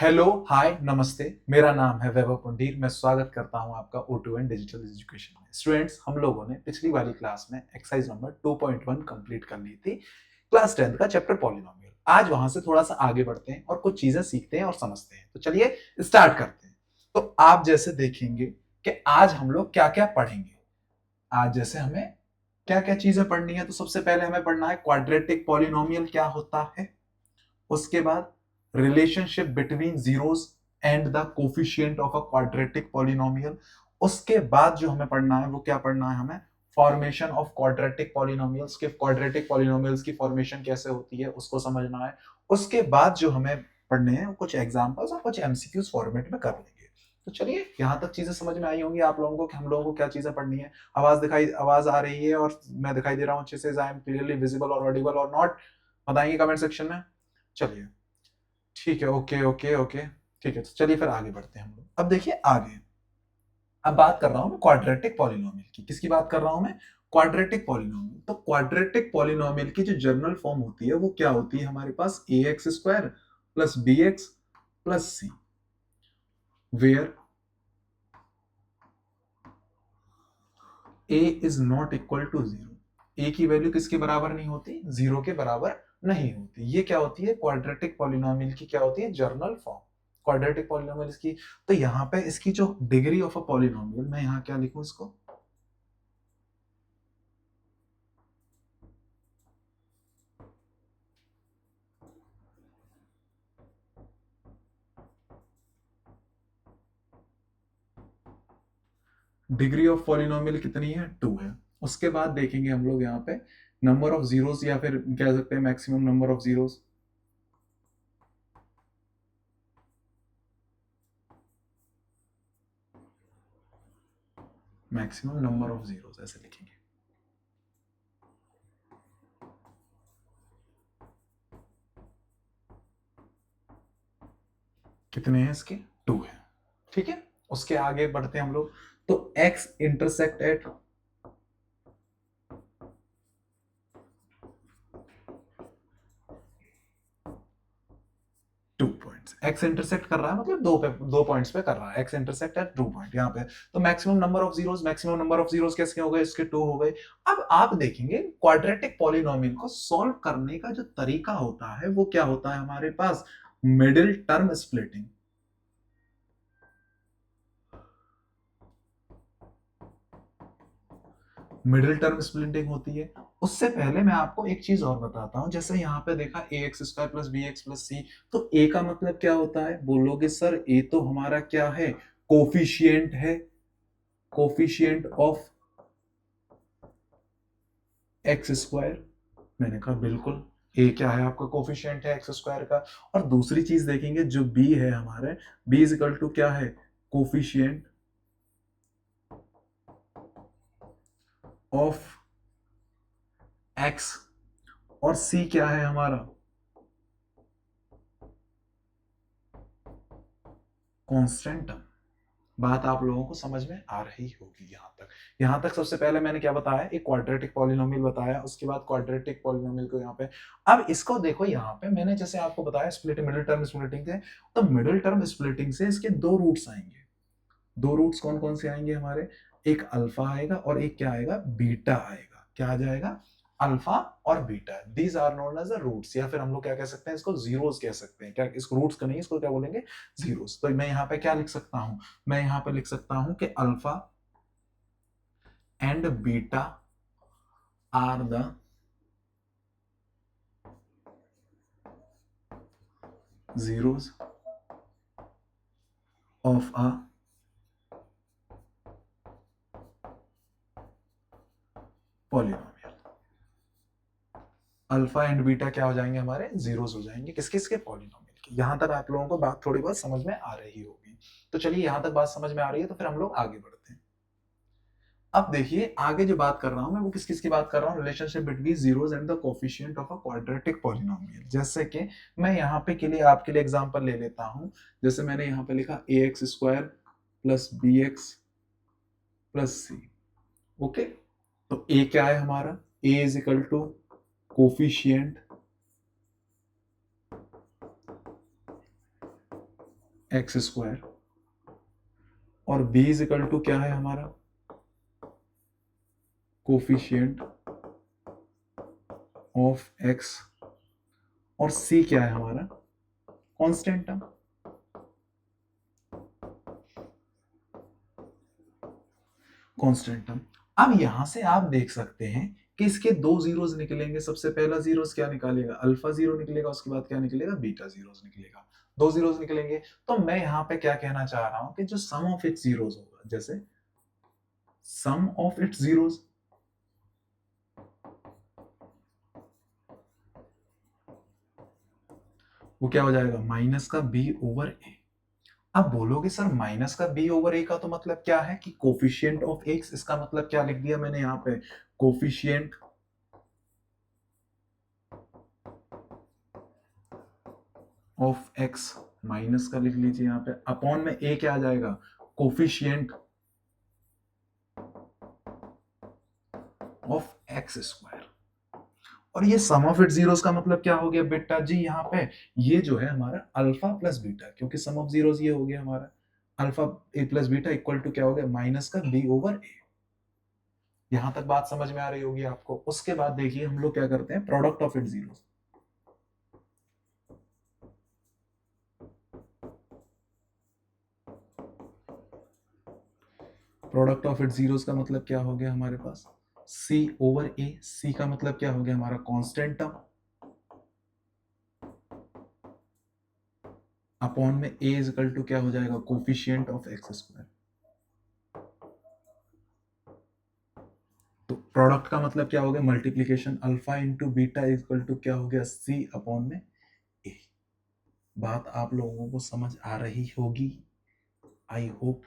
Hello, हाय, नमस्ते। मेरा नाम है वैभव पुंडीर। मैं स्वागत करता हूं आपका O2N डिजिटल एजुकेशन में। स्टूडेंट्स, हम लोगों ने पिछली वाली क्लास में एक्सरसाइज नंबर 2.1 कंप्लीट कर ली थी, क्लास 10th का चैप्टर पॉलिनोमियल। आज वहां से थोड़ा सा आगे बढ़ते हैं और कुछ चीजें सीखते हैं और समझते हैं। तो चलिए स्टार्ट करते हैं। तो आप जैसे देखेंगे कि आज हम लोग क्या क्या पढ़ेंगे। आज जैसे हमें क्या क्या चीजें पढ़नी है, तो सबसे पहले हमें पढ़ना है क्वाड्रेटिक पॉलिनोमियल क्या होता है। उसके बाद relationship between zeros and the coefficient of a quadratic polynomial. उसके बाद जो हमें पढ़ना है वो क्या पढ़ना है, हमें फॉर्मेशन ऑफ क्वाड्रेटिक पॉलिनोमियल्स के क्वाड्रेटिक पॉलिनोमियल्स की फॉर्मेशन कैसे होती है उसको समझना है। उसके बाद जो हमें पढ़ने हैं कुछ एग्जांपल्स और कुछ एमसीक्यूज फॉर्मेट में कर लेंगे। तो चलिए, यहां तक चीजें समझ में आई होंगी आप लोगों को कि हम लोगों को क्या चीजें पढ़नी है। आवाज आ रही है और मैं दिखाई दे रहा हूं अच्छे से? आई एम क्लियरली विजिबल और ऑडिबल और नॉट? बताएंगे कमेंट सेक्शन में। चलिए, ठीक है। ओके ओके ओके, ठीक है। तो चलिए फिर आगे बढ़ते हैं हम लोग। अब देखिए आगे, अब बात कर रहा हूं मैं क्वाड्रेटिक पॉलिनोमियल की। किसकी बात कर रहा हूं मैं? Quadratic polynomial. तो क्वाड्रेटिक पॉलिनोमियल की जो जनरल फॉर्म होती है वो क्या होती है हमारे पास? A X square plus B X plus C, where A is not equal to zero. A की वैल्यू किसके बराबर नहीं होती? जीरो के बराबर नहीं होती। ये क्या होती है? क्वाड्रेटिक पॉलिनोमियल की क्या होती है? Journal form. क्वाड्रेटिक पॉलिनोमियल की, तो यहां पे इसकी जो डिग्री ऑफ अ पॉलिनोमियल, मैं यहां क्या लिखूं इसको? डिग्री ऑफ पॉलिनोमियल कितनी है? 2 है। उसके बाद देखेंगे हम लोग यहाँ पे नंबर ऑफ जीरोस, या फिर कह सकते हैं maximum number of zeros. Maximum number of zeros ऐसे लिखेंगे। कितने हैं इसके? 2 है। ठीक है, उसके आगे बढ़ते हैं हम लोग। तो x intersect at 2 points. x intersect कर रहा है मतलब दो पॉइंट्स पे कर रहा है। x इंटरसेक्ट एट 2 पॉइंट यहाँ पे। तो maximum number of zeros, maximum number of zeros कैसे हो गए? इसके 2 हो गए। अब आप देखेंगे क्वाड्रेटिक पॉलिनोमियल को सॉल्व करने का जो तरीका होता है वो क्या होता है हमारे पास? Middle term splitting. Middle term splitting होती है। उससे पहले मैं आपको एक चीज और बताता हूं। जैसे यहाँ पे देखा A X square plus B X plus C, तो ए का मतलब क्या होता है? बोलोगे सर ए तो हमारा क्या है? कोफिशिएंट है, कोफिशिएंट ऑफ एक्स स्क्वायर। मैंने कहा बिल्कुल, ए क्या है आपका? कोफिशिएंट है एक्स स्क्वायर का। और दूसरी चीज देखेंगे जो बी है हमारे, बी इज इक्वल टू क्या है? Coefficient of x. और सी क्या है हमारा? Constant term. बात आप लोगों को समझ में आ रही होगी यहां तक। यहां तक सबसे पहले मैंने क्या बताया? एक क्वाड्रेटिक पॉलिनोमियल बताया। उसके बाद क्वाड्रेटिक पॉलिनोमियल को यहाँ पे, अब इसको देखो यहाँ पे मैंने जैसे आपको बताया स्प्लिट, मिडिल टर्म स्प्लिटिंग से। तो मिडिल टर्म स्प्लिटिंग से इसके दो रूट्स आएंगे। दो रूट्स कौन कौन से आएंगे हमारे? एक अल्फा आएगा और एक क्या आएगा? बीटा आएगा। क्या आ जाएगा? अल्फा और beta. These are known as the roots, या फिर हम लोग क्या कह सकते हैं? इसको जीरोस कह सकते हैं। क्या इसको रूट्स का नहीं, इसको क्या बोलेंगे? जीरोस। तो मैं यहाँ पे क्या लिख सकता हूं? मैं यहाँ पे लिख सकता हूं कि alpha and beta are the zeros of a polynomial। Alpha and beta क्या हो जाएंगे हमारे? जीरोस हो जाएंगे। किस किस के? पॉलिनोमियल के। यहां तक आप लोगों को बात थोड़ी बहुत समझ में आ रही होगी। तो चलिए, यहां तक बात समझ में आ रही है तो फिर हम लोग आगे बढ़ते हैं। अब देखिए आगे जो बात कर रहा हूं मैं वो किस किस की बात कर रहा हूं? Relationship between zeros and the coefficient of a quadratic polynomial. जैसे कि मैं यहाँ पे के लिए आपके लिए एग्जांपल ले लेता हूं। जैसे मैंने यहाँ पे लिखा A X square plus B X plus C. Okay, तो ए क्या है हमारा? A is equal to coefficient X square और b इज इक्वल टू क्या है हमारा कोफिशिएंट ऑफ x और c क्या है हमारा कांस्टेंट टर्म। Constant term. अब यहां से आप देख सकते हैं कि इसके दो जीरोस निकलेंगे। सबसे पहला जीरोस क्या निकालेगा अल्फा जीरो निकलेगा, उसके बाद क्या निकलेगा बीटा जीरोस निकलेगा। दो जीरोस निकलेंगे। तो मैं यहां पे क्या कहना चाह रहा हूं कि जो सम ऑफ इट्स जीरोस होगा, जैसे सम ऑफ इट्स जीरोस वो क्या हो जाएगा माइनस का b ओवर a। अब बोलोगे सर माइनस का b ओवर a का तो मतलब क्या है कि कोफिशिएंट ऑफ x, इसका मतलब क्या लिख दिया मैंने यहाँ पे कोफिशिएंट ऑफ x माइनस का लिख लीजिए यहाँ पे, अपॉन में a क्या आ जाएगा कोफिशिएंट ऑफ x स्क्वायर। और ये सम ऑफ इट जीरोस का मतलब क्या हो गया बेटा जी यहाँ पे, ये जो है हमारा अल्फा प्लस बीटा, क्योंकि सम ऑफ जीरोस ये हो गया हमारा alpha a plus beta equal to क्या हो गया माइनस का b ओवर a। यहां तक बात समझ में आ रही होगी आपको। उसके बाद देखिए हम लोग क्या करते हैं product of it zeros. Product of it zeros का मतलब क्या हो गया हमारे पास c ओवर a। c का मतलब क्या हो गया हमारा कांस्टेंट टर्म, अपॉन में a इज इक्वल टू क्या हो जाएगा कोफिशिएंट ऑफ x स्क्वायर। तो प्रोडक्ट का मतलब क्या हो गया multiplication alpha into beta is equal to क्या हो गया c अपॉन में a। बात आप लोगों को समझ आ रही होगी आई होप।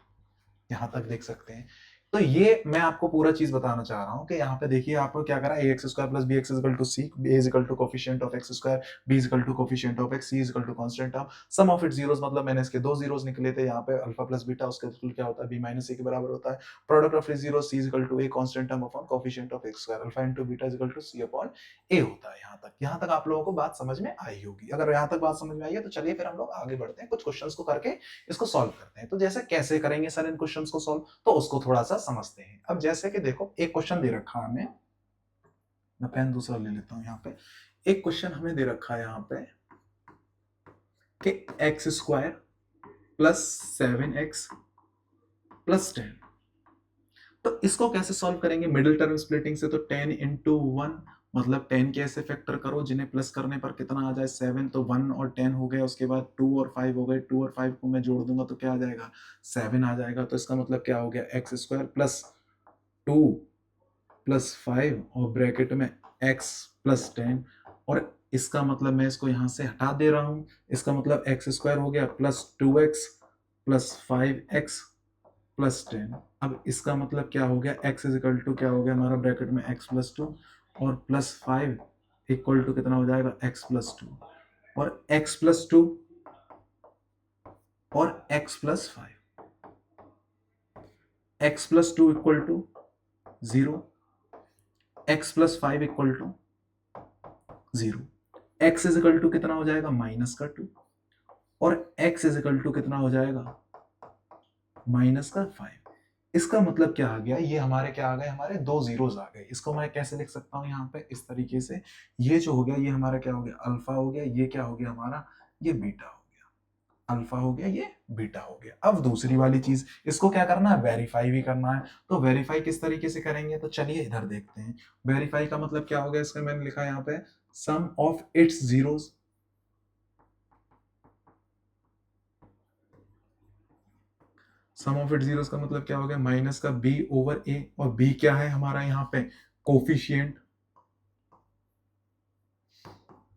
यहां तक देख सकते हैं। तो ये मैं आपको पूरा चीज बताना चाह रहा हूं कि यहाँ पे देखिए आपको क्या करा A X square plus B X equal to C, A is equal to coefficient of X square, B is equal to coefficient of X, C is equal to constant term, sum of it zeros मतलब मैंने इसके दो जीरोस निकले थे यहाँ पे alpha plus beta, उसका रिजल्ट क्या होता है बी माइनस ए के बराबर होता है। Product of it zeros C is equal to a constant term upon coefficient of X square, alpha into beta is equal to C upon A होता है। यहाँ तक आप लोगों को बात समझ में आई होगी। अगर यहाँ तक बात समझ में आई है तो चलिए फिर हम लोग आगे बढ़ते हैं, कुछ क्वेश्चंस को करके इसको सॉल्व करते हैं। तो जैसे कैसे करेंगे सर इन क्वेश्चंस को सॉल्व, तो उसको थोड़ा सा समझते हैं। अब जैसे कि देखो एक क्वेश्चन दे रखा है हमें, मैं पेन दूसरा ले लेता हूं। यहाँ पे एक क्वेश्चन हमें दे रखा है यहाँ पे कि x square plus 7x plus 10। तो इसको कैसे सॉल्व करेंगे मिडिल टर्म स्प्लिटिंग से। तो 10 इंटू 1 मतलब 10 के ऐसे फैक्टर करो जिन्हें प्लस करने पर कितना आ जाए 7, तो 1 और 10 हो गए। उसके बाद 2 और 5 हो गए, 2 और 5 को मैं जोड़ दूंगा तो क्या आ जाएगा 7 आ जाएगा। तो इसका मतलब क्या हो गया एक्स स्क्वायर प्लस 2 प्लस 5 और ब्रैकेट में x प्लस 10। और इसका मतलब मैं इसको यहां से हटा दे रहा हूं। इसका मतलब एक्स स्क्वायर हो गया plus 2x plus 5x plus 10। अब इसका मतलब क्या हो गया x इज इक्वल टू क्या हो गया हमारा ब्रैकेट में x प्लस 2 और प्लस 5 इक्वल टू कितना हो जाएगा x प्लस 2 और x प्लस 2 और x plus 5। x plus 2 equal to 0, x plus 5 equal to 0। x is equal to कितना हो जाएगा माइनस का 2 और x इज इक्वल टू कितना हो जाएगा माइनस का 5। इसका मतलब क्या आ गया, ये हमारे क्या आ गए हमारे दो जीरोस आ गए। इसको मैं कैसे लिख सकता हूं यहाँ पे इस तरीके से, ये जो हो गया ये हमारा क्या हो गया अल्फा हो गया, ये क्या हो गया हमारा ये बीटा हो गया, अल्फा हो गया ये बीटा हो गया। अब दूसरी वाली चीज इसको क्या करना है वेरीफाई भी करना है। तो वेरीफाई किस तरीके से करेंगे, तो चलिए इधर देखते हैं। वेरीफाई का मतलब क्या हो गया, इसमें मैंने लिखा है यहाँ पे sum of its zeros. Sum of it zeros का मतलब क्या हो गया माइनस का b ओवर a, और b क्या है हमारा यहाँ पे coefficient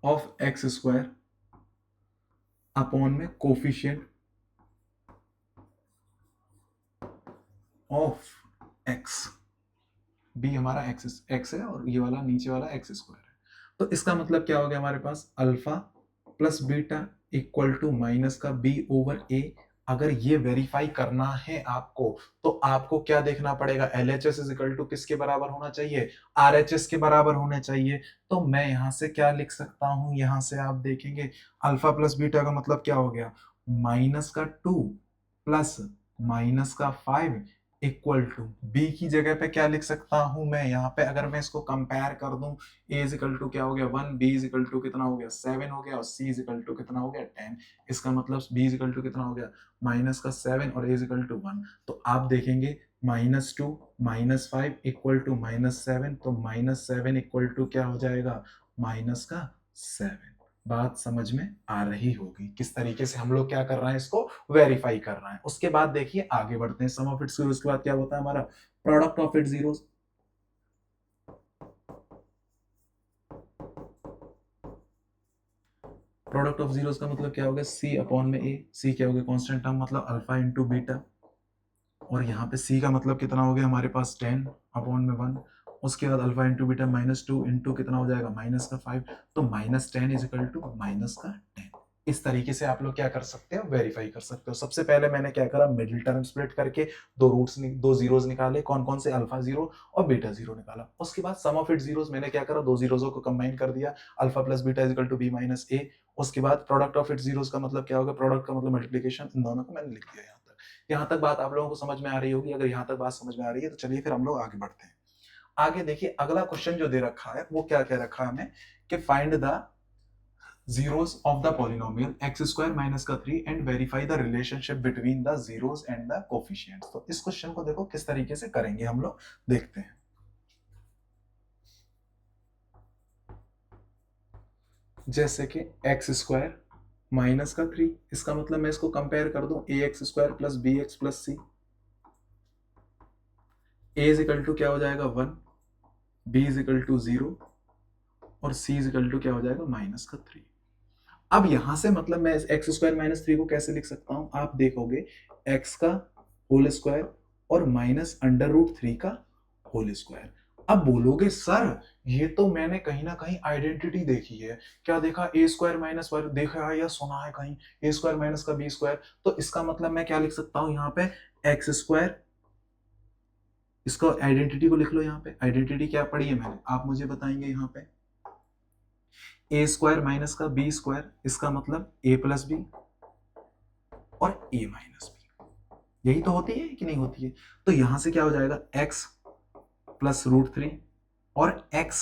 of X square upon में कोफिशिएंट ऑफ x। b हमारा x है और ये वाला नीचे वाला एक्स स्क्वायर है। तो इसका मतलब क्या हो गया हमारे पास alpha plus beta equal to minus का b ओवर a। अगर ये वेरीफाई करना है आपको तो आपको क्या देखना पड़ेगा LHS इज इक्वल टू किसके बराबर होना चाहिए RHS के बराबर होने चाहिए। तो मैं यहां से क्या लिख सकता हूं, यहां से आप देखेंगे अल्फा प्लस बीटा का मतलब क्या हो गया माइनस का 2 प्लस माइनस का 5 इक्वल टू बी की जगह पे क्या लिख सकता हूं मैं यहाँ पे, अगर मैं इसको कंपेयर कर दूं, a इज इक्वल टू क्या हो गया 1, b इज इक्वल टू कितना हो गया 7 हो गया, और c इज इक्वल टू कितना हो गया 10। इसका मतलब b इज इक्वल टू कितना हो गया माइनस का 7 और a इज इक्वल टू 1। तो आप देखेंगे -2 -5 इक्वल टू -7, तो -7 इक्वल टू क्या हो जाएगा -7। बात समझ में आ रही होगी किस तरीके से हम लोग क्या कर रहे हैं, इसको वेरीफाई कर रहे हैं। उसके बाद देखिए आगे बढ़ते हैं, सम ऑफ इट्स जीरोस के बाद क्या होता है हमारा product of its zeros. Product of zeros का मतलब क्या होगा c अपॉन में a, c क्या होगा कांस्टेंट टर्म मतलब अल्फा इंटू बीटा, और यहाँ पे c का मतलब कितना हो गया हमारे पास 10 अपॉन में 1, उसके बाद अल्फा इंटू बीटा -2 इंटू कितना हो जाएगा -5, तो -10 इज इक्वल टू -10। इस तरीके से आप लोग क्या कर सकते हो, वेरीफाई कर सकते हो। सबसे पहले मैंने क्या करा, मिडिल टर्म स्प्लिट करके दो रूट्स दो जीरोस निकाले, कौन कौन से अल्फा जीरो और बीटा जीरो निकाला। उसके बाद सम ऑफ इट जीरोस मैंने क्या करा, दो जीरोस को कंबाइन कर दिया, alpha plus beta is equal to B minus A. उसके बाद प्रोडक्ट ऑफ इट जीरोस का मतलब क्या होगा, प्रोडक्ट का मतलब मल्टीप्लिकेशन, इन दोनों को मैंने लिख दिया। यहाँ तक बात आप लोगों को समझ में आ रही होगी। अगर यहाँ तक बात समझ में आ रही है तो चलिए फिर हम लोग आगे बढ़ते हैं। आगे देखिए अगला क्वेश्चन जो दे रखा है वो क्या कह रखा है हमें कि find the zeros of the polynomial x square minus का 3 and verify the relationship between the zeros and the coefficients। तो इस क्वेश्चन को देखो किस तरीके से करेंगे हम लोग, देखते हैं। जैसे कि एक्स स्क्वायर माइनस का 3, इसका मतलब मैं इसको कंपेयर कर दूं A X square plus B X plus C, A is equal to क्या हो जाएगा 1, बी इज इक्वल टू 0 और सी इज इक्वल टू क्या हो जाएगा माइनस का 3। अब यहां से मतलब मैं एक्स स्क्वायर माइनस 3 को कैसे लिख सकता हूं, आप देखोगे एक्स का होल स्क्वायर और माइनस अंडर रूट 3 का होल स्क्वायर। अब बोलोगे सर ये तो मैंने कहीं ना कहीं आइडेंटिटी देखी है, क्या देखा, ए स्क्वायर माइनस वन देखा है या सुना है कहीं, ए स्क्वायर माइनस का बी स्क्वायर। तो इसका मतलब मैं क्या लिख सकता हूं यहाँ पे एक्स स्क्वायर, इसको आइडेंटिटी को लिख लो। यहाँ पे आइडेंटिटी क्या पढ़ी है मैंने, आप मुझे बताएंगे। यहाँ पे ए स्क्वायर माइनस का बी स्क्वायर, इसका मतलब ए प्लस बी और ए माइनस बी, यही तो होती है कि नहीं होती है। तो यहां से क्या हो जाएगा एक्स प्लस रूट 3 और x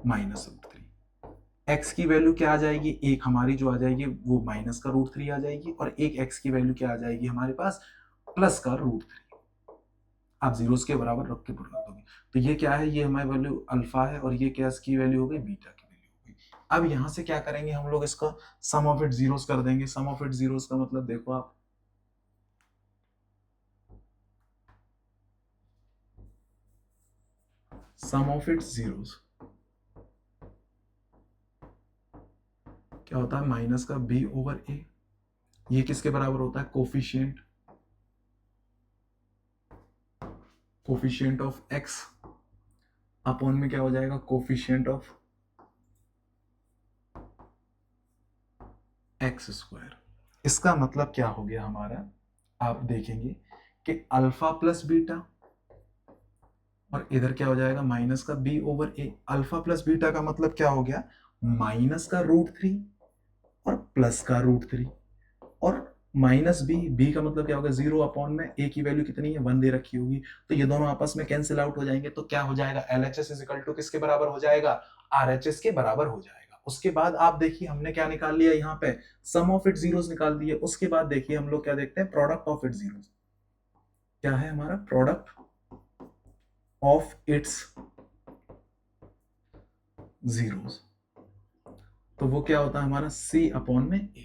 माइनस रूट 3। एक्स की वैल्यू क्या आ जाएगी, एक हमारी जो आ जाएगी वो माइनस का रूट 3 आ जाएगी, और एक x की वैल्यू क्या आ जाएगी हमारे पास प्लस का रूट 3। आप जीरोस के बराबर रख के पुट कर दोगे, तो ये क्या है, ये हमारी वैल्यू अल्फा है और ये क्या इसकी वैल्यू हो गई बीटा की वैल्यू हो गई। अब यहां से क्या करेंगे हम लोग, इसका सम ऑफ इट जीरोस कर देंगे। सम ऑफ इट जीरोस का मतलब देखो आप, सम ऑफ इट जीरोस क्या होता है माइनस का b ओवर a, ये किसके बराबर होता है coefficient, coefficient of x upon में क्या हो जाएगा कोफिशिएंट ऑफ एक्स स्क्वायर। इसका मतलब क्या हो गया हमारा, आप देखेंगे कि अल्फा प्लस बीटा और इधर क्या हो जाएगा माइनस का b over a। Alpha plus beta का मतलब क्या हो गया माइनस का रूट 3 और प्लस का रूट 3, और माइनस बी का मतलब क्या होगा 0 अपॉन में a की वैल्यू कितनी है 1 दे रखी होगी, तो ये दोनों आपस में कैंसिल आउट हो जाएंगे। तो क्या हो जाएगा LHS इज इक्वल टू किसके बराबर हो जाएगा RHS के बराबर हो जाएगा। उसके बाद आप देखिए हमने क्या निकाल लिया यहाँ पे सम ऑफ इट जीरोस निकाल दिए। उसके बाद देखिए हम लोग क्या देखते हैं प्रोडक्ट ऑफ इट जीरोस, क्या है हमारा प्रोडक्ट ऑफ इट्स जीरोस, तो वो क्या होता है हमारा c अपॉन में a,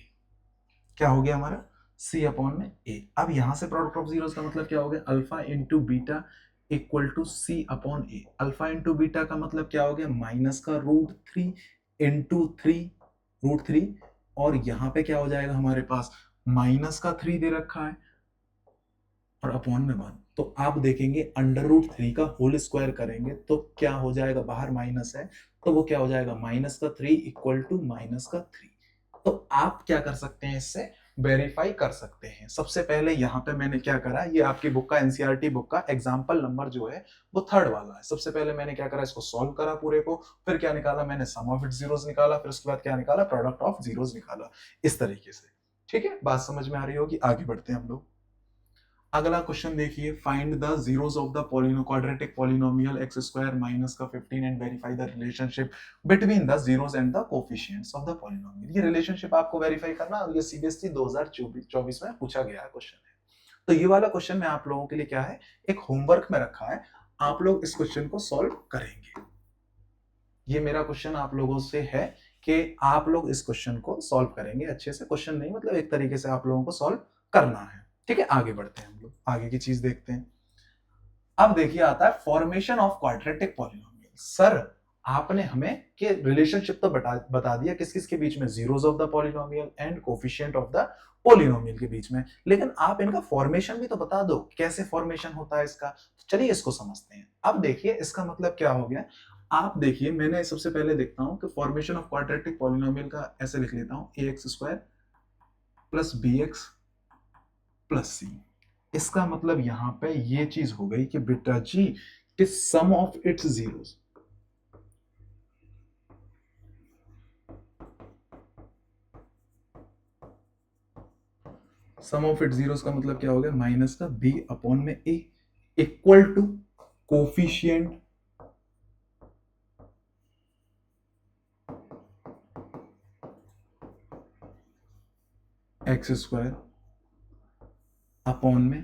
क्या हो गया हमारा c अपॉन में a। अब यहां से प्रोडक्ट ऑफ जीरोस का मतलब क्या हो गया alpha into beta equal to c upon a। Alpha into beta का मतलब क्या हो गया माइनस का रूट 3 इंटू 3 रूट 3, और यहां पे क्या हो जाएगा हमारे पास माइनस का 3 दे रखा है और अपॉन में 1। तो आप देखेंगे अंडर रूट 3 का होल स्क्वायर करेंगे तो क्या हो जाएगा, बाहर माइनस है तो वो क्या हो जाएगा माइनस का 3 इक्वल टू माइनस का 3। तो आप क्या कर सकते हैं, इससे वेरीफाई कर सकते हैं। सबसे पहले यहाँ पे मैंने क्या करा, ये आपकी बुक का एनसीईआरटी बुक का एग्जाम्पल नंबर जो है वो 3rd वाला है। सबसे पहले मैंने क्या करा, इसको सॉल्व करा पूरे को, फिर क्या निकाला मैंने सम ऑफ इट जीरोस निकाला, फिर उसके बाद क्या निकाला प्रोडक्ट ऑफ जीरोस निकाला। इस तरीके से ठीक है, बात समझ में आ रही होगी। आगे बढ़ते हैं हम लोग। अगला क्वेश्चन देखिए, find the zeros of the quadratic polynomial x square minus का 15 and verify the relationship between the zeros and the coefficients of the polynomial. ये रिलेशनशिप आपको वेरीफाई करना, और ये सीबीएसई 2024 में पूछा गया क्वेश्चन है। तो ये वाला क्वेश्चन में आप लोगों के लिए क्या है, एक होमवर्क में रखा है, आप लोग इस क्वेश्चन को सॉल्व करेंगे। ये मेरा क्वेश्चन आप लोगों से है कि आप लोग इस क्वेश्चन को सॉल्व करेंगे अच्छे से। क्वेश्चन नहीं मतलब एक तरीके से आप लोगों को सॉल्व करना है। ठीक है, आगे बढ़ते हैं हम लोग, आगे की चीज देखते हैं। अब देखिए आता है formation of quadratic polynomial. Sir आपने हमें कि रिलेशनशिप तो बता दिया किस किस के बीच में, zeros of the polynomial and coefficient of the polynomial के बीच में, लेकिन आप इनका फॉर्मेशन भी तो बता दो, कैसे फॉर्मेशन होता है इसका। चलिए इसको समझते हैं। अब देखिए इसका मतलब क्या हो गया। आप देखिए, मैंने सबसे पहले देखता हूं कि फॉर्मेशन ऑफ क्वाड्रेटिक पॉलिनोमियल का ऐसे लिख लेता हूं, A X square plus B X plus C. इसका मतलब यहां पे ये चीज हो गई कि बेटा जी कि sum of its zeros, sum of its zeros का मतलब क्या हो गया, माइनस का बी अपॉन में A equal to coefficient X square upon में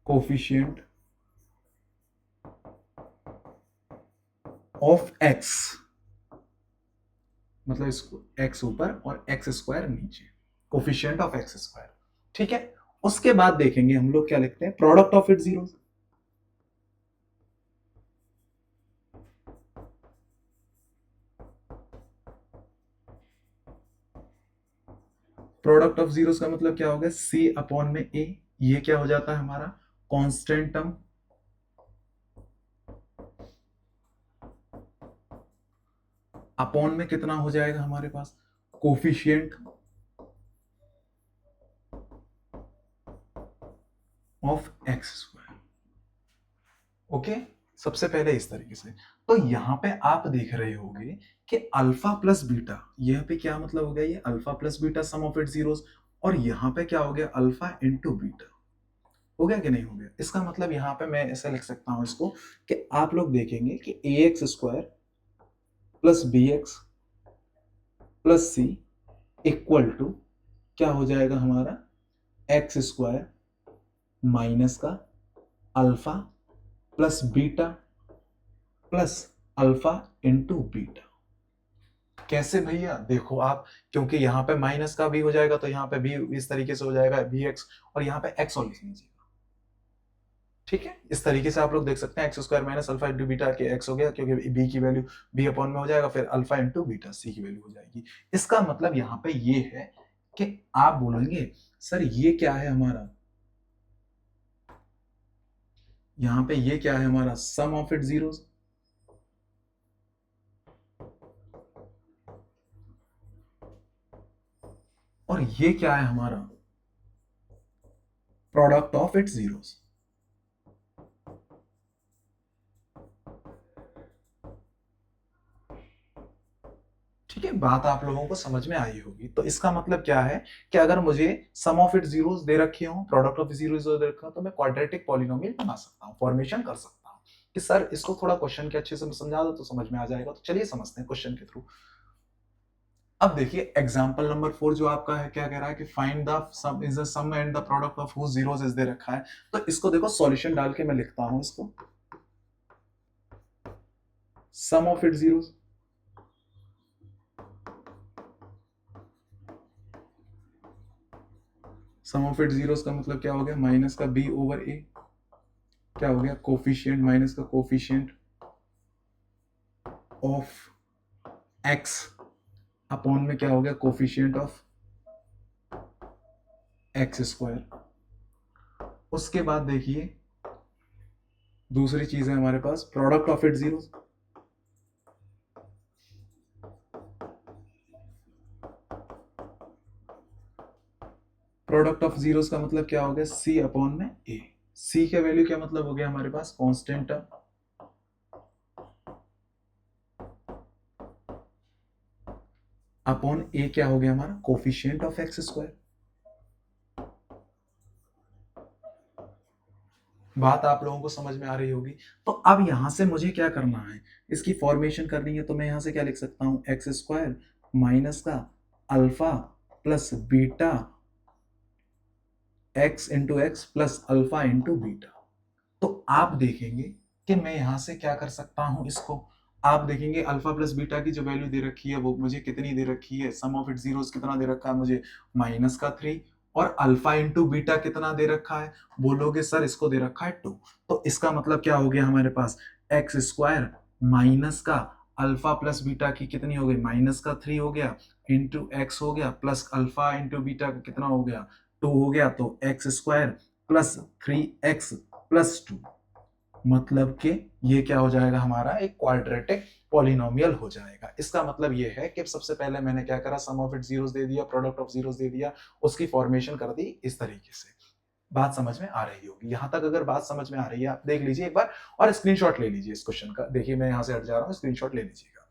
कोफिशिएंट ऑफ एक्स, मतलब इसको एक्स ऊपर और एक्स स्क्वायर नीचे, कोफिशिएंट ऑफ एक्स स्क्वायर। ठीक है, उसके बाद देखेंगे हम लोग क्या लिखते हैं, product of it zero. Product of zeros का मतलब क्या हो गया, सी अपॉन में ए, ये क्या हो जाता है हमारा कांस्टेंट टर्म, अपॉन में कितना हो जाएगा हमारे पास, coefficient of X square. Okay, सबसे पहले इस तरीके से। तो यहां पे आप देख रहे होंगे कि अल्फा प्लस बीटा, यहां पे क्या मतलब हो गया, ये alpha plus beta some of it zeros, और यहां पे क्या हो गया, अल्फा इंटू बीटा। हो गया कि नहीं हो गया। इसका मतलब यहां पे मैं ऐसा लिख सकता हूं इसको कि आप लोग देखेंगे कि A X square plus B X plus C equal to क्या हो जाएगा हमारा, एक्स स्क्वायर माइनस का alpha plus beta plus alpha into beta. कैसे भैया, देखो आप, क्योंकि यहाँ पे माइनस का भी हो जाएगा तो यहाँ पे भी इस तरीके से हो जाएगा बी एक्स, और यहाँ पे एक्स और लिख लीजिएगा। ठीक है, इस तरीके से आप लोग देख सकते हैं, x square minus alpha into beta के एक्स हो गया, क्योंकि बी की वैल्यू बी अपॉन में हो जाएगा, फिर अल्फा इंटू बीटा सी की वैल्यू हो जाएगी। इसका मतलब यहाँ पे ये है कि आप बोलेंगे सर ये क्या है हमारा, यहाँ पे ये क्या है हमारा, सम ऑफ इट जीरोस, और ये क्या है हमारा, प्रोडक्ट ऑफ इट जीरोस। ठीक है, बात आप लोगों को समझ में आई होगी। तो इसका मतलब क्या है कि अगर मुझे सम ऑफ इट जीरोस दे रखे हो, प्रोडक्ट ऑफ जीरोस दे रखा हो, तो मैं क्वाड्रेटिक पॉलिनोमियल बना सकता हूं, फॉर्मेशन कर सकता हूं। कि सर इसको थोड़ा क्वेश्चन के अच्छे से समझा दो तो समझ में आ जाएगा। तो चलिए समझते हैं क्वेश्चन के थ्रू। अब देखिए एग्जांपल नंबर 4 जो आपका है, क्या कह रहा है कि find the sum is the sum and the product of whose zeros is दे रखा है। तो इसको देखो सॉल्यूशन डाल के मैं लिखता हूं इसको, sum of it zeros sum of it zeros का मतलब क्या हो गया, माइनस का बी ओवर ए, क्या हो गया, कोफिशिएंट माइनस का कोफिशिएंट ऑफ एक्स अपॉन में क्या हो गया, कोफिशिएंट ऑफ एक्स स्क्वायर। उसके बाद देखिए दूसरी चीज है हमारे पास, product of it zeros, product of zeros का मतलब क्या हो गया, सी अपॉन में ए। सी का वैल्यू क्या मतलब हो गया हमारे पास, कांस्टेंट टर्म, अपॉन ए क्या हो गया हमारा, कोफिशिएंट ऑफ एक्स स्क्वायर। बात आप लोगों को समझ में आ रही होगी। तो अब यहां से मुझे क्या करना है, इसकी फॉर्मेशन करनी है। तो मैं यहां से क्या लिख सकता हूं, एक्स स्क्वायर माइनस का alpha plus beta x into x plus alpha into beta. तो आप देखेंगे कि मैं यहां से क्या कर सकता हूं इसको, आप देखेंगे अल्फा प्लस बीटा की जो वैल्यू दे रखी है वो मुझे कितनी दे रखी है, सम ऑफ इट जीरोस कितना दे रखा है मुझे, -3, और अल्फा इंटू बीटा कितना दे रखा है, बोलोगे सर इसको दे रखा है 2। तो इसका मतलब क्या हो गया हमारे पास, एक्स स्क्वायर माइनस का अल्फा प्लस बीटा की कितनी हो गई, -3 हो गया, इंटू एक्स हो गया, प्लस अल्फा इंटू बीटा का कितना हो गया, 2 हो गया। तो x square plus 3x plus 2, मतलब कि ये क्या हो जाएगा हमारा, एक क्वाड्रेटिक पॉलिनोमियल हो जाएगा। इसका मतलब ये है कि सबसे पहले मैंने क्या करा, सम ऑफ इट जीरोस दे दिया, प्रोडक्ट ऑफ जीरोस दे दिया, उसकी फॉर्मेशन कर दी इस तरीके से। बात समझ में आ रही होगी, यहां तक अगर बात समझ में आ रही है आप देख लीजिए एक बार और स्क्रीनशॉट ले लीजिए इस क्वेश्चन का। देखिए मैं यहां से हट जा रहा हूं, स्क्रीनशॉट ले लीजिएगा।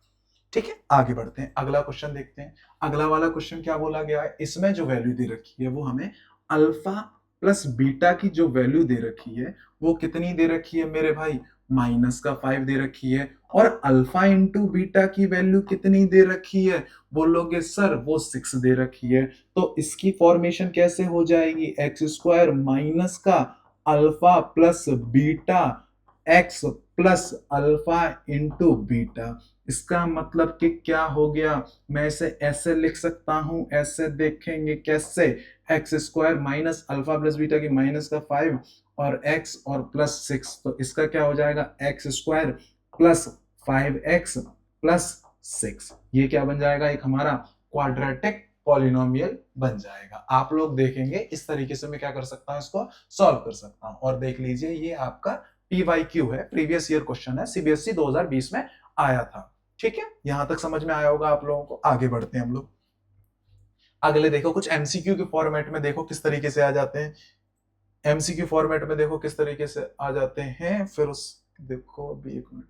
ठीक है, आगे बढ़ते हैं, अगला क्वेश्चन देखते हैं। अगला वाला क्वेश्चन क्या बोला गया है, इसमें जो वैल्यू दे रखी है वो हमें अल्फा प्लस बीटा की जो वैल्यू दे रखी है वो कितनी दे रखी है मेरे भाई, -5 दे रखी है। और अल्फा इंटू बीटा की वैल्यू कितनी दे रखी है, बोलोगे सर वो 6 दे रखी है। तो इसकी फॉर्मेशन कैसे हो जाएगी, एक्स स्क्वायर माइनस का alpha plus beta x plus alpha into beta. इसका मतलब कि क्या हो गया, मैं इसे ऐसे लिख सकता हूं, ऐसे देखेंगे कैसे, x square minus alpha plus beta की -5 और x और +6, तो इसका क्या हो जाएगा, x square plus 5x plus 6, ये क्या बन जाएगा, एक हमारा क्वाड्रेटिक पॉलिनोमियल बन जाएगा। आप लोग देखेंगे इस तरीके से मैं क्या कर सकता हूं, इसको सॉल्व कर सकता हूं। और देख लीजिए ये आपका PYQ है, प्रीवियस ईयर क्वेश्चन है, CBSE 2020 में आया था। ठीक है, यहां तक समझ में आया होगा आप लोगों को। आगे बढ़ते हैं हम लोग, अगले देखो कुछ MCQ के फॉर्मेट में देखो किस तरीके से आ जाते हैं, MCQ फॉर्मेट में देखो किस तरीके से आ जाते हैं। फिर उस देखो अभी एक मिनट,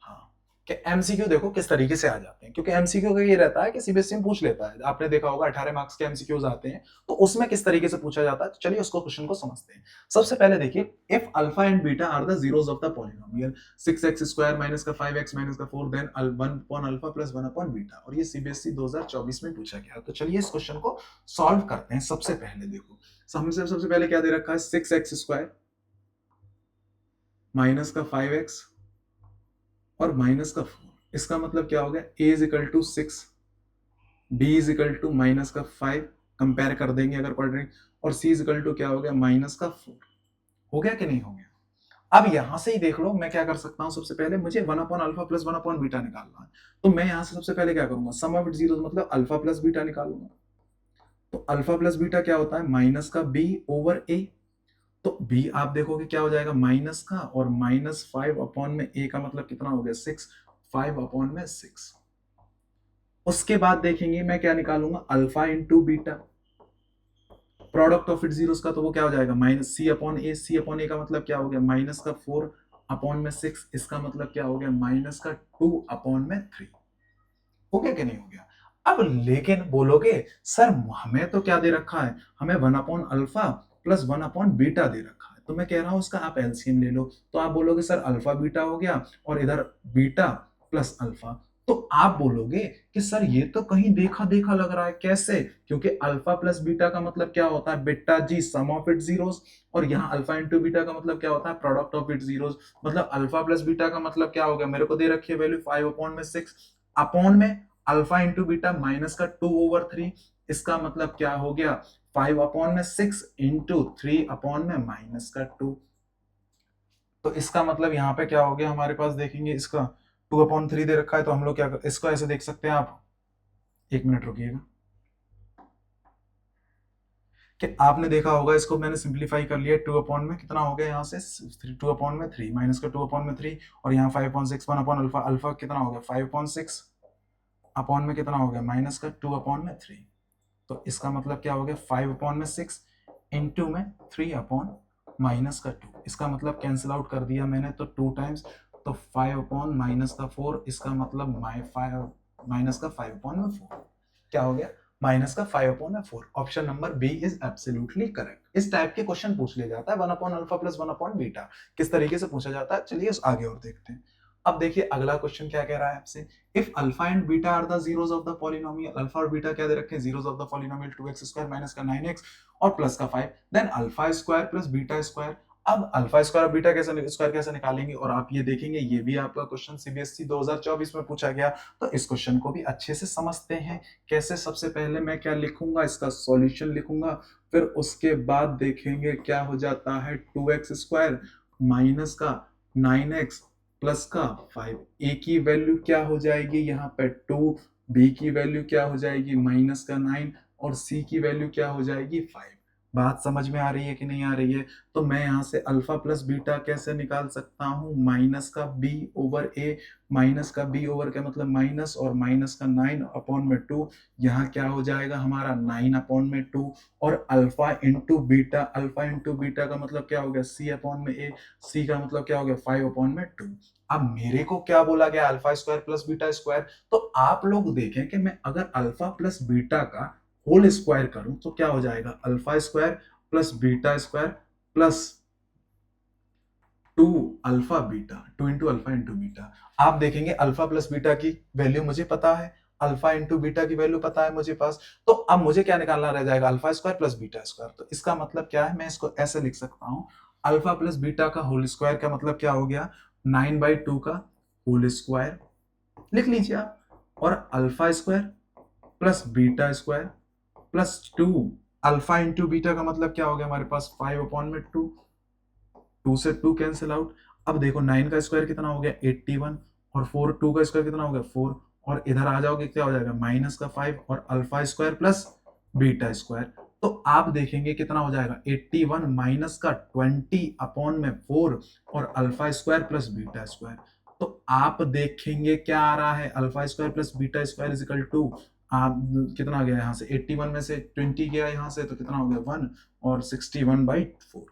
हाँ, कि MCQ देखो किस तरीके से आ जाते हैं, क्योंकि MCQ का ये रहता है कि CBSE में पूछ लेता है, आपने देखा होगा 18 मार्क्स के MCQs आते हैं, तो उसमें किस तरीके से पूछा जाता है। तो चलिए उसको क्वेश्चन को समझते हैं। सबसे पहले देखिए, if alpha and beta are the zeros of the polynomial 6x square minus का 5x माइनस का 4 then 1 upon alpha plus 1 upon beta, और ये CBSE 2024 में पूछा गया। तो चलिए इस क्वेश्चन को सॉल्व करते हैं। सबसे पहले देखो, हमसे सबसे पहले क्या दे रखा है, 6x स्क्वायर माइनस का 5x और माइनस का 4। इसका मतलब क्या हो गया, a is equal to 6, b is equal to minus का 5, कंपेयर कर देंगे अगर क्वाड्रेटिक, और c इज इक्वल टू क्या हो गया, माइनस का 4। हो गया कि नहीं हो गया। अब यहां से ही देख लो, मैं क्या कर सकता हूं, सबसे पहले मुझे 1 upon alpha plus 1 upon beta निकालना है। तो मैं यहां से सबसे पहले क्या करूंगा, सम ऑफ इट जीरो मतलब अल्फा प्लस बीटा निकालूंगा। तो अल्फा प्लस बीटा क्या होता है, माइनस का b ओवर a। तो b आप देखोगे क्या हो जाएगा, माइनस का, और -5 अपॉन में a का मतलब कितना हो गया, 6, 5 अपॉन में 6। उसके बाद देखेंगे मैं क्या निकालूंगा, alpha into beta, product of it zeros का, तो वो क्या हो जाएगा, minus c upon a। c upon a का मतलब क्या हो गया, माइनस का 4 अपॉन में 6, इसका मतलब क्या हो गया, माइनस का 2 अपॉन में 3। हो गया कि नहीं हो गया। अब लेकिन बोलोगे सर हमें तो क्या दे रखा है, हमें 1 upon alpha plus 1 upon beta दे रखा है। तो मैं कह रहा हूं इसका आप एलसीएम ले लो। तो आप बोलोगे सर अल्फा बीटा हो गया और इधर बीटा प्लस अल्फा। तो आप बोलोगे कि सर ये तो कहीं देखा देखा लग रहा है, कैसे, क्योंकि अल्फा प्लस बीटा का मतलब क्या होता है बेटा जी, सम ऑफ इट जीरोस, और यहाँ अल्फा इंटू बीटा का मतलब क्या होता है, प्रोडक्ट ऑफ इट जीरोस। मतलब अल्फा प्लस बीटा का मतलब क्या हो गया, मेरे को दे रखी है वैल्यू 5 अपॉन में 6, अपॉन में अल्फा इंटू बीटा माइनस का 2/3, इसका मतलब क्या हो गया, 5 अपॉन में 6 इंटू 3 अपॉन में माइनस का 2। तो इसका मतलब यहाँ पे क्या हो गया हमारे पास, देखेंगे इसका 2/3 दे रखा है, तो हम लोग क्या इसको ऐसे देख सकते हैं आप, एक मिनट रुकिएगा, कि आपने देखा होगा इसको मैंने सिंप्लीफाई कर लिया, 2 अपॉन में कितना हो गया यहाँ से 2 अपॉन में 3, माइनस का 2 अपॉन में 3, और यहाँ 5/6 1 अपॉन अल्फा, अल्फा कितना हो गया 5/6 अपॉन में कितना हो गया, माइनस का 2 अपॉन में 3। तो इसका मतलब क्या हो गया, 5 अपॉन में 6 इंटू में 3 अपॉन माइनस का 2। इसका मतलब कैंसिल आउट कर दिया मैंने, तो 2 टाइम्स, तो 5 अपॉन माइनस का 4, इसका मतलब माइनस का 5 अपॉन में 4। क्या हो गया, माइनस का 5/4। Option number B is absolutely correct. इस टाइप के क्वेश्चन पूछ लिया जाता है 1/अल्फा प्लस 1/बीटा। किस तरीके से पूछा जाता है, चलिए आगे और देखते हैं। अब देखिए अगला क्वेश्चन क्या कह रहा है आपसे, if alpha and beta are the zeros of the polynomial, alpha और बीटा क्या दे रखे हैं, zeros of the polynomial 2x² minus का 9x और प्लस का 5, then alpha square plus beta square. अब अल्फा स्क्वायर और बीटा कैसे निकालेंगे, और आप ये देखेंगे ये भी आपका क्वेश्चन सीबीएसई 2024 में पूछा गया। तो इस क्वेश्चन को भी अच्छे से समझते हैं कैसे। सबसे पहले मैं क्या लिखूंगा, इसका सॉल्यूशन लिखूंगा, फिर उसके बाद देखेंगे क्या हो जाता है 2x² माइनस का 9x प्लस का 5। ए की वैल्यू क्या हो जाएगी यहाँ पे 2, बी की वैल्यू क्या हो जाएगी माइनस का 9 और सी की वैल्यू क्या हो जाएगी 5। बात समझ में आ रही है कि नहीं आ रही है। तो मैं यहाँ से अल्फा प्लस बीटा कैसे निकाल सकता हूँ, माइनस का बी ओवर ए, माइनस का बी ओवर का मतलब माइनस, और माइनस का 9/2, यहाँ क्या हो जाएगा हमारा 9/2, और alpha into beta, alpha into beta का मतलब क्या हो गया c/a, सी का मतलब क्या हो गया 5/2। अब मेरे को क्या बोला गया, alpha square plus beta square. तो आप लोग देखें कि मैं अगर अल्फा प्लस बीटा का होल स्क्वायर करूं तो क्या हो जाएगा, alpha square plus beta square plus 2 alpha beta, 2 into alpha into beta. आप देखेंगे अल्फा प्लस बीटा की वैल्यू मुझे पता है, अल्फा इंटू बीटा की वैल्यू पता है मुझे पास। तो अब मुझे क्या निकालना रह जाएगा, alpha square plus beta square. तो इसका मतलब क्या है, मैं इसको ऐसे लिख सकता हूं, अल्फा प्लस बीटा का होल स्क्वायर का मतलब क्या हो गया 9/2 का होल स्क्वायर, लिख लीजिए आप, और alpha square plus beta square plus 2 alpha into beta का मतलब क्या हो गया हमारे पास 5/2, 2 से 2 कैंसिल आउट। अब देखो 9 का स्क्वायर कितना हो गया 81, और 2 का स्क्वायर कितना हो गया 4, और इधर आ जाओगे क्या हो जाएगा माइनस का 5 और alpha square plus beta square. तो आप देखेंगे कितना हो जाएगा 81 माइनस का 20/4 और alpha square plus beta square. तो आप देखेंगे क्या आ रहा है, alpha square plus beta square is equal to, आप कितना गया यहाँ से 81 में से 20 गया यहाँ से तो कितना हो गया 1, और 61/4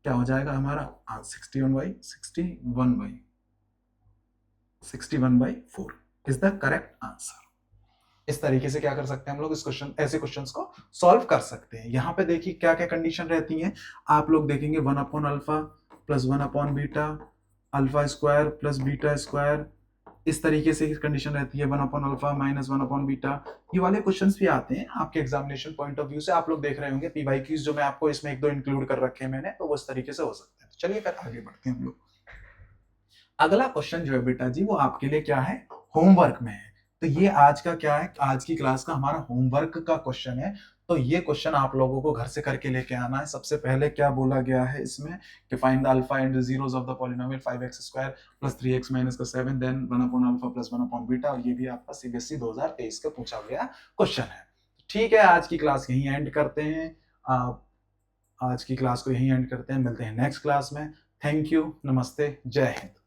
क्या हो जाएगा हमारा 61/4 इज द करेक्ट आंसर। इस तरीके से क्या कर सकते हैं हम लोग, इस क्वेश्चन, ऐसे क्वेश्चंस को सॉल्व कर सकते हैं। यहाँ पे देखिए क्या क्या कंडीशन रहती हैं, आप लोग देखेंगे 1/अल्फा प्लस 1/बीटा, alpha square plus beta square, इस तरीके से कंडीशन रहती है 1/अल्फा माइनस 1/बीटा। ये वाले क्वेश्चंस भी आते हैं आपके एग्जामिनेशन पॉइंट ऑफ व्यू से, आप लोग देख रहे होंगे पीवाईक्यूज जो मैं आपको इसमें एक दो इंक्लूड कर रखे हैं मैंने, तो वो इस तरीके से हो सकते हैं। चलिए फिर आगे बढ़ते हैं हम लोग। अगला क्वेश्चन जो है बेटा जी वो आपके लिए क्या है, होमवर्क में है। तो ये आज का क्या है, आज की क्लास का हमारा होमवर्क का क्वेश्चन है। तो ये क्वेश्चन आप लोगों को घर से करके लेके आना है। सबसे पहले क्या बोला गया है इसमें कि find the alpha and the zeros of the polynomial 5x² plus 3x minus का 7 देन 1/अल्फा प्लस 1/बीटा, और ये भी आपका सीबीएसई 2023 का पूछा गया क्वेश्चन है। ठीक है, आज की क्लास यहीं एंड करते हैं। आज की क्लास को यहीं एंड करते हैं, मिलते हैं नेक्स्ट क्लास में। थैंक यू, नमस्ते, जय हिंद।